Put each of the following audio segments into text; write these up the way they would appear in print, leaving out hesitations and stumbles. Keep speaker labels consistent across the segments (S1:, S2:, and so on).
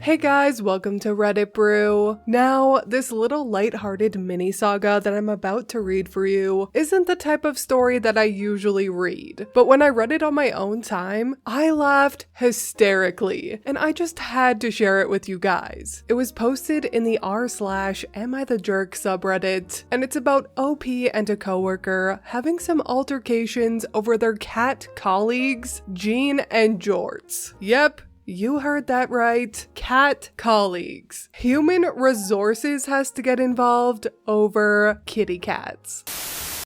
S1: Hey guys, welcome to Reddit Brew. Now, this little lighthearted mini saga that I'm about to read for you isn't the type of story that I usually read, but when I read it on my own time, I laughed hysterically, and I just had to share it with you guys. It was posted in the r/AmITheJerk subreddit, and it's about OP and a coworker having some altercations over their cat colleagues, Jean and Jorts. Yep. You heard that right. Cat colleagues. Human resources has to get involved over kitty cats.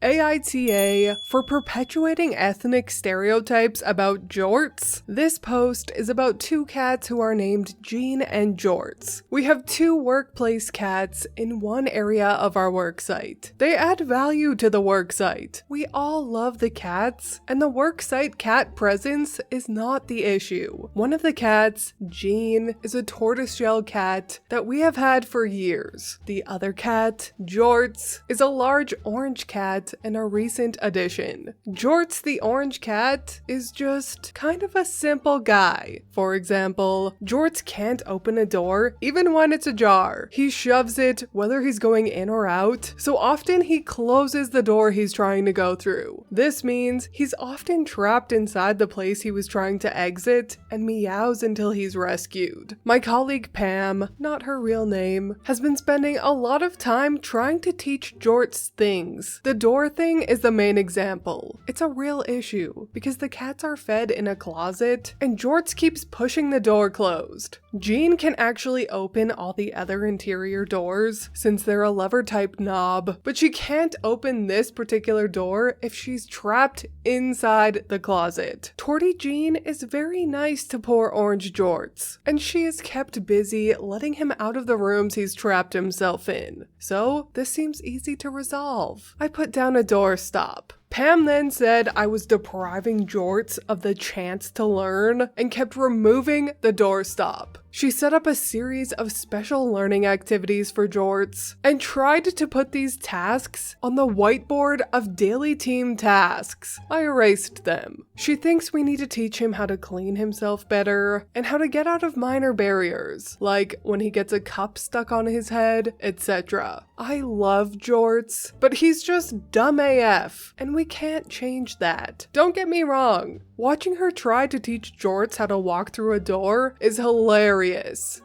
S1: AITA for perpetuating ethnic stereotypes about Jorts. This post is about two cats who are named Jean and Jorts. We have two workplace cats in one area of our worksite. They add value to the worksite. We all love the cats, and the worksite cat presence is not the issue. One of the cats, Jean, is a tortoiseshell cat that we have had for years. The other cat, Jorts, is a large orange cat and a recent addition. Jorts the orange cat is just kind of a simple guy. For example, Jorts can't open a door even when it's ajar. He shoves it whether he's going in or out, so often he closes the door he's trying to go through. This means he's often trapped inside the place he was trying to exit and meows until he's rescued. My colleague Pam, not her real name, has been spending a lot of time trying to teach Jorts things. The door thing is the main example. It's a real issue because the cats are fed in a closet and Jorts keeps pushing the door closed. Jean can actually open all the other interior doors since they're a lever type knob, but she can't open this particular door if she's trapped inside the closet. Torty Jean is very nice to poor orange Jorts, and she is kept busy letting him out of the rooms he's trapped himself in. So this seems easy to resolve. I put down a doorstop. Pam then said I was depriving Jorts of the chance to learn and kept removing the doorstop. She set up a series of special learning activities for Jorts and tried to put these tasks on the whiteboard of daily team tasks. I erased them. She thinks we need to teach him how to clean himself better and how to get out of minor barriers, like when he gets a cup stuck on his head, etc. I love Jorts, but he's just dumb AF, and we can't change that. Don't get me wrong. Watching her try to teach Jorts how to walk through a door is hilarious.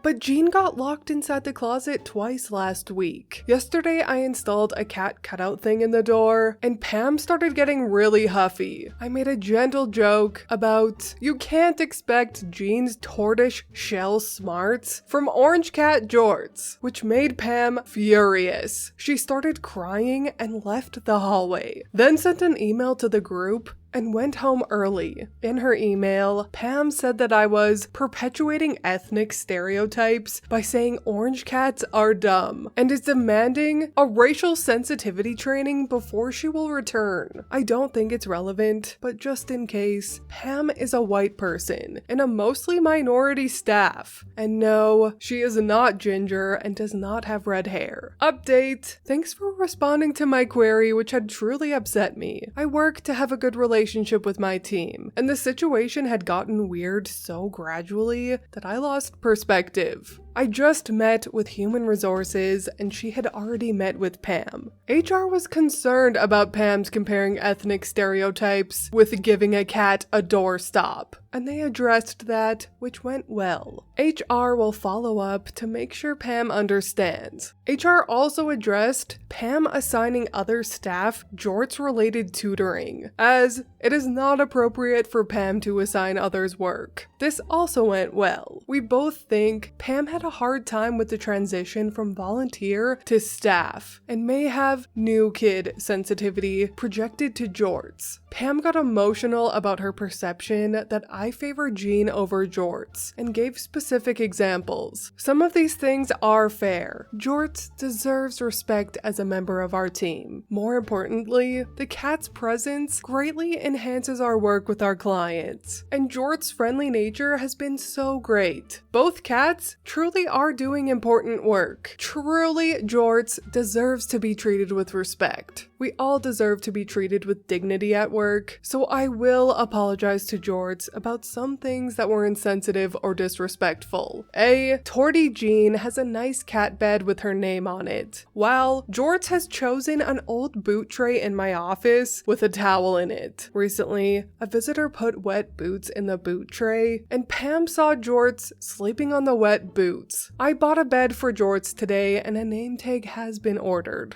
S1: But Jean got locked inside the closet twice last week. Yesterday I installed a cat cutout thing in the door, and Pam started getting really huffy. I made a gentle joke about, you can't expect Jean's tortoise shell smarts from orange cat Jorts, which made Pam furious. She started crying and left the hallway, then sent an email to the group and went home early. In her email, Pam said that I was perpetuating ethnic stereotypes by saying orange cats are dumb and is demanding a racial sensitivity training before she will return. I don't think it's relevant, but just in case, Pam is a white person in a mostly minority staff. And no, she is not ginger and does not have red hair. Update. Thanks for responding to my query, which had truly upset me. I work to have a good relationship with my team, and the situation had gotten weird so gradually that I lost perspective. I just met with human resources and she had already met with Pam. HR was concerned about Pam's comparing ethnic stereotypes with giving a cat a doorstop, and they addressed that, which went well. HR will follow up to make sure Pam understands. HR also addressed Pam assigning other staff Jorts-related tutoring, as it is not appropriate for Pam to assign others work. This also went well. We both think Pam had a hard time with the transition from volunteer to staff, and may have new kid sensitivity projected to Jorts. Pam got emotional about her perception that I favor Jean over Jorts, and gave specific examples. Some of these things are fair. Jorts deserves respect as a member of our team. More importantly, the cat's presence greatly enhances our work with our clients, and Jorts' friendly nature has been so great. Both cats truly are doing important work. Truly, Jorts deserves to be treated with respect. We all deserve to be treated with dignity at work. network, so I will apologize to Jorts about some things that were insensitive or disrespectful. Torty Jean has a nice cat bed with her name on it, while Jorts has chosen an old boot tray in my office with a towel in it. Recently, a visitor put wet boots in the boot tray, and Pam saw Jorts sleeping on the wet boots. I bought a bed for Jorts today, and a name tag has been ordered.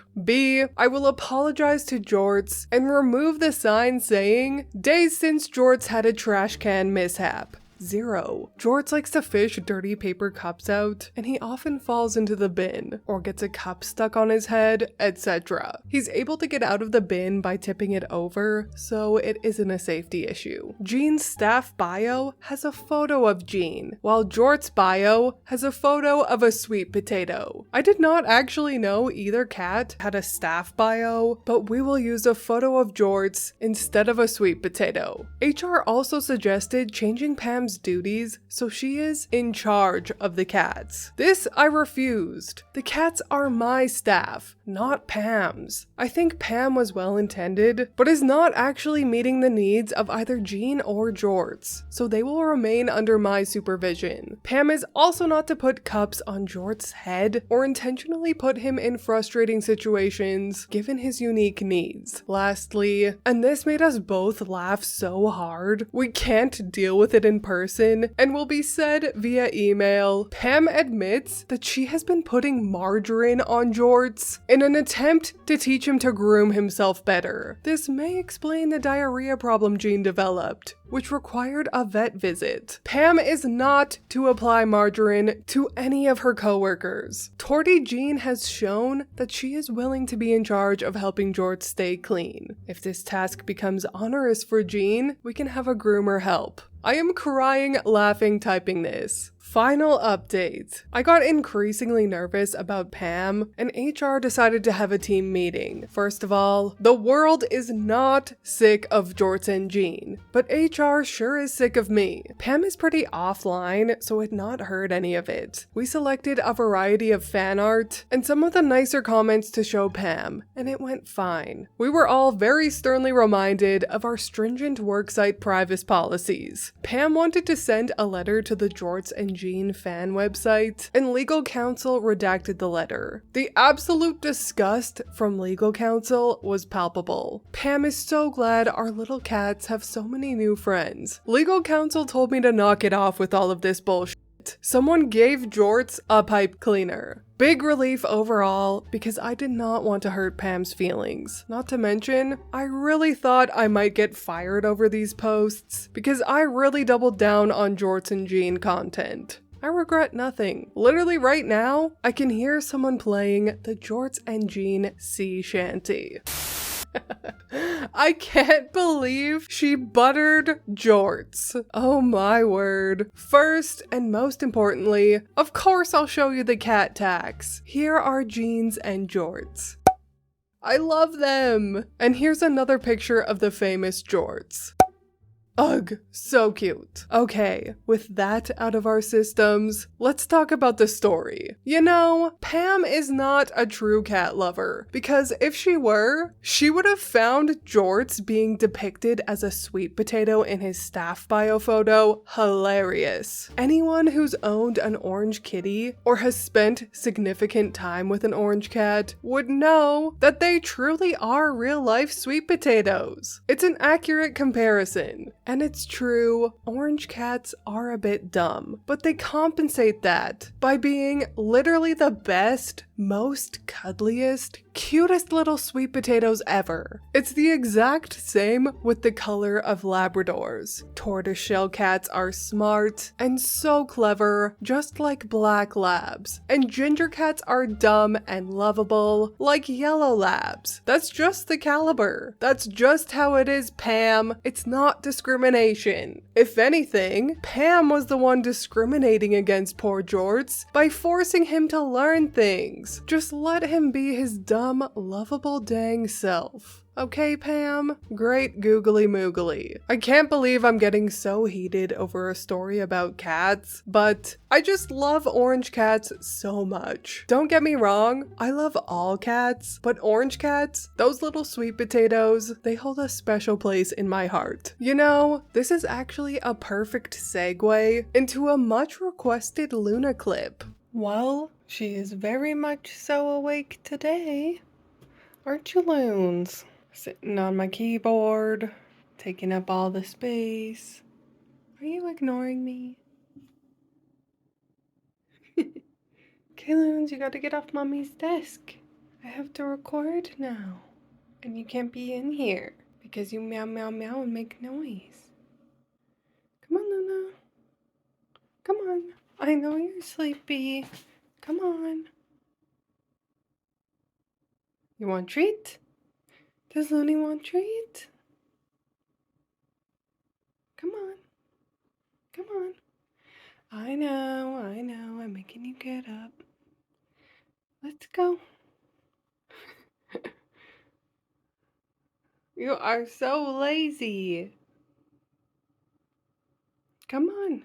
S1: I will apologize to Jorts and remove the sign saying, "Days since Jorts had a trash can mishap." 0. Jorts likes to fish dirty paper cups out, and he often falls into the bin, or gets a cup stuck on his head, etc. He's able to get out of the bin by tipping it over, so it isn't a safety issue. Jean's staff bio has a photo of Jean, while Jorts' bio has a photo of a sweet potato. I did not actually know either cat had a staff bio, but we will use a photo of Jorts instead of a sweet potato. HR also suggested changing Pam's duties so she is in charge of the cats. This I refused. The cats are my staff, not Pam's. I think Pam was well intended, but is not actually meeting the needs of either Jean or Jorts, so they will remain under my supervision. Pam is also not to put cups on Jorts' head or intentionally put him in frustrating situations given his unique needs. Lastly, and this made us both laugh so hard, we can't deal with it in person and will be said via email. Pam admits that she has been putting margarine on Jorts in an attempt to teach him to groom himself better. This may explain the diarrhea problem Jean developed, which required a vet visit. Pam is not to apply margarine to any of her coworkers. Torty Jean has shown that she is willing to be in charge of helping Jorts stay clean. If this task becomes onerous for Jean, we can have a groomer help. I am crying laughing typing this. Final update. I got increasingly nervous about Pam, and HR decided to have a team meeting. First of all, the world is not sick of Jorts and Jean, but HR sure is sick of me. Pam is pretty offline, so it not heard any of it. We selected a variety of fan art and some of the nicer comments to show Pam, and it went fine. We were all very sternly reminded of our stringent worksite privacy policies. Pam wanted to send a letter to the Jorts and Jean fan website, and legal counsel redacted the letter. The absolute disgust from legal counsel was palpable. Pam is so glad our little cats have so many new friends. Legal counsel told me to knock it off with all of this bullshit. Someone gave Jorts a pipe cleaner. Big relief overall, because I did not want to hurt Pam's feelings. Not to mention, I really thought I might get fired over these posts, because I really doubled down on Jorts and Jean content. I regret nothing. Literally right now, I can hear someone playing the Jorts and Jean sea shanty. I can't believe she buttered Jorts. Oh my word. First and most importantly, of course I'll show you the cat tax. Here are Jeans and Jorts. I love them. And here's another picture of the famous Jorts. Ugh, so cute. Okay, with that out of our systems, let's talk about the story. You know, Pam is not a true cat lover, because if she were, she would have found Jorts being depicted as a sweet potato in his staff bio photo hilarious. Anyone who's owned an orange kitty or has spent significant time with an orange cat would know that they truly are real-life sweet potatoes. It's an accurate comparison. And it's true, orange cats are a bit dumb, but they compensate that by being literally the best, most cuddliest, cutest little sweet potatoes ever. It's the exact same with the color of Labradors. Tortoiseshell cats are smart and so clever, just like black labs. And ginger cats are dumb and lovable, like yellow labs. That's just the caliber. That's just how it is, Pam. It's not discrimination. If anything, Pam was the one discriminating against poor Jorts by forcing him to learn things. Just let him be his dumb, lovable dang self. Okay, Pam? Great googly moogly. I can't believe I'm getting so heated over a story about cats, but I just love orange cats so much. Don't get me wrong, I love all cats, but orange cats, those little sweet potatoes, they hold a special place in my heart. You know, this is actually a perfect segue into a much requested Luna clip. Well, she is very much so awake today. Aren't you, Loons? Sitting on my keyboard, taking up all the space. Are you ignoring me? Okay, Loons, you gotta get off Mommy's desk. I have to record now. And you can't be in here because you meow meow meow and make noise. Come on, Luna. Come on. I know you're sleepy. Come on. You want treat? Does Looney want treat? Come on. Come on. I know. I'm making you get up. Let's go. You are so lazy. Come on.